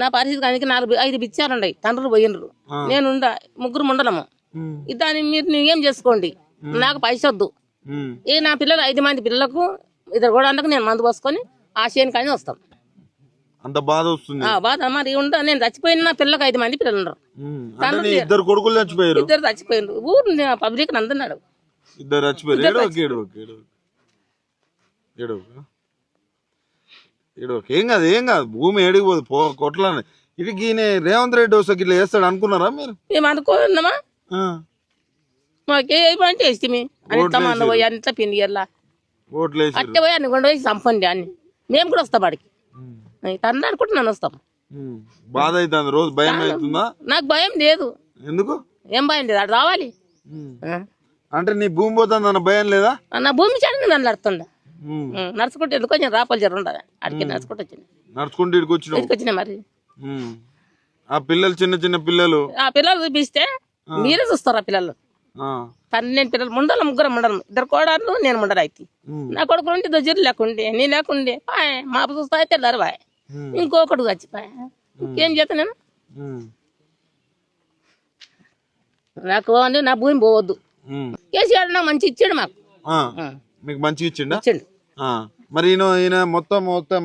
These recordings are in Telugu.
నా పరిస్థితి కానీ 4-5 బిచ్చారుండయి తండ్రులు పోయినరు నేను ముగ్గురు ఉండలము దాన్ని మీరు ఏం చేసుకోండి నాకు పైస వద్దు నా పిల్లలు 5 మంది పిల్లలకు ఇద్దరు కూడా నేను మందు పోసుకొని ఆ చేను కానీ వస్తాం అంత బాధ వస్తుంది బాధ మరి నేను చచ్చిపోయిన నా పిల్లలకు 5 మంది పిల్లలు ఉన్నారు ఇద్దరు కొడుకులు చచ్చిపోయారు ఇద్దరు చచ్చిపోయినారు ఊరు పబ్లిక్ అందన్నాడు ఇద్దరు చచ్చిపోయారు ఏం కాదు భూమి ఏడిగిపోదు కొట్లని ఇది రేవంత్ రెడ్డి వస్తే ఇట్లా చేస్తాడు అనుకున్నారా మీరు మేము అనుకున్నామా మాకేమంటే ఇష్టమే అంత పోయి అంత పిండి అట్టే పోయి అన్ని కొండ పోయి చంపండి అన్ని మేము కూడా వస్తాం వాడికి తను అనుకుంటున్నాను వస్తాం బాధ అవుతుంది రోజు భయం అవుతుందా నాకు భయం లేదు ఎందుకు ఏం భయం లేదు అటు రావాలి అంటే నీ భూమి పోతుందన్న భయం లేదా నా భూమి చాలని నన్ను నడుతుండ నడుచుకుంటే ఎందుకు కొంచెం రాపలు జర ఉండదు అడిగి నడుచుకుంటూ వచ్చింది నడుచుకుంటే ఇక్కడికి వచ్చినా మరి ఆ పిల్లలు చిన్న పిల్లలు ఆ పిల్లలు చూపిస్తే మీరే చూస్తారు ఆ పిల్లలు నేను పిల్లలు ముగ్గురు ముండలం ఇద్దరు కోడలు నేను ముండలు అయితే నా కొడుకు ఉంటే దొజ్జరు లేకుండే నీ లేకుండే మా చూస్తా అయితే తెల్లారు బాయ్ ఇంకొకటి చచ్చిపోయా ఇంకేం చేస్తా నేను నాకు నా భూమి పోవద్దు కేసీఆర్ నాకు మంచి ఇచ్చాడు మాకు మీకు మంచిగా ఇచ్చిండు మరి ఈయన మొత్తం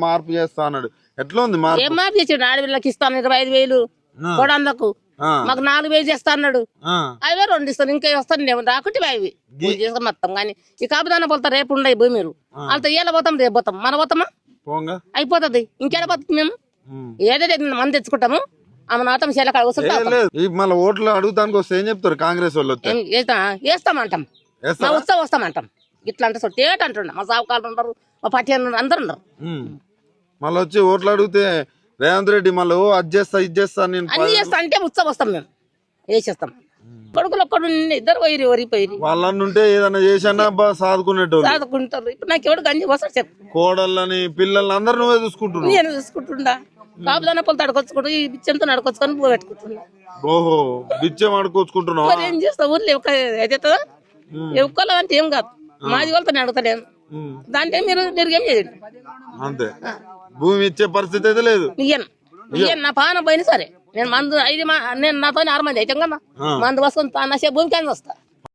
మార్పు చేస్తా అన్నాడు ఎట్లా ఉంది ఏం మార్పు చేసాడు ఆడపిల్లకి ఇస్తాను 25,000 కోడళ్ళకు మాకు 4,000 చేస్తా అన్నాడు 5,000 ఇస్తాను ఇంకా వస్తాను రాకుంటే 5,000 చేస్తాం మొత్తం కానీ ఈ కాపుదాన పోతా రేపు ఉండయి భూమి మీరు వాళ్ళతో ఏళ్ళ పోతాం రేపు పోతాం మన పోతామా అయిపోతుంది ఇంకేడ పోతుంది మేము ఏదైతే మంది తెచ్చుకుంటాము ఆమె నాతం శీలక మళ్ళీ ఓట్లు అడుగుతానికి వస్తే ఏం చెప్తారు కాంగ్రెస్ వాళ్ళు వేస్తామంటాం మా ఉత్సవం వస్తామంటాం ఇట్లా అంటే తేట అంటుండ మా సావుకాలు ఉండరు మా పట్టి అందరు ఉండరు మళ్ళీ వచ్చి ఓట్లు అడిగితే రేవంత్ రెడ్డి మళ్ళీ అది చేస్తా ఇది చేస్తా నేను అన్ని చేస్తా అంటే ఉత్సవం వస్తాం మేము వేసేస్తాం కొడుకులు ఒక్కడు ఇద్దరు పోయి ఒరిపోయి వాళ్ళంటే ఏదైనా చేసా సాదుకునేటోళ్ళు సాదుకుంటారు ఇప్పుడు నాకు ఎవడు గంజి వస్తాడు చెప్పు కోడళ్ళని పిల్లల్ని అందరు నువ్వే చూసుకుంటున్నావు నేను చూసుకుంటుండా కాపుదాన పొలతో అడుకొచ్చుకుంటూ ఈ బిచ్చంతో నడుకొచ్చుకొని పెట్టుకుంటున్నా ఓహో బిచ్చం అడుకొచ్చుకుంటున్నావు మరి ఏం చేస్తా ఊర్లో అవుతుందా ఎవ్వకోవాలి అంటే ఏం కాదు మాది వాళ్ళతో అడుగుతలేను దాంట్లో మీరు ఏం చేయండి అంతే భూమి ఇచ్చే పరిస్థితి అయితే లేదు ఇయ్యను నా పాన పోయిన సరే నేను మందు 5 నేను నాతో 6 మంది అయితే కదా మందు వస్తుంది నా భూమికి వస్తా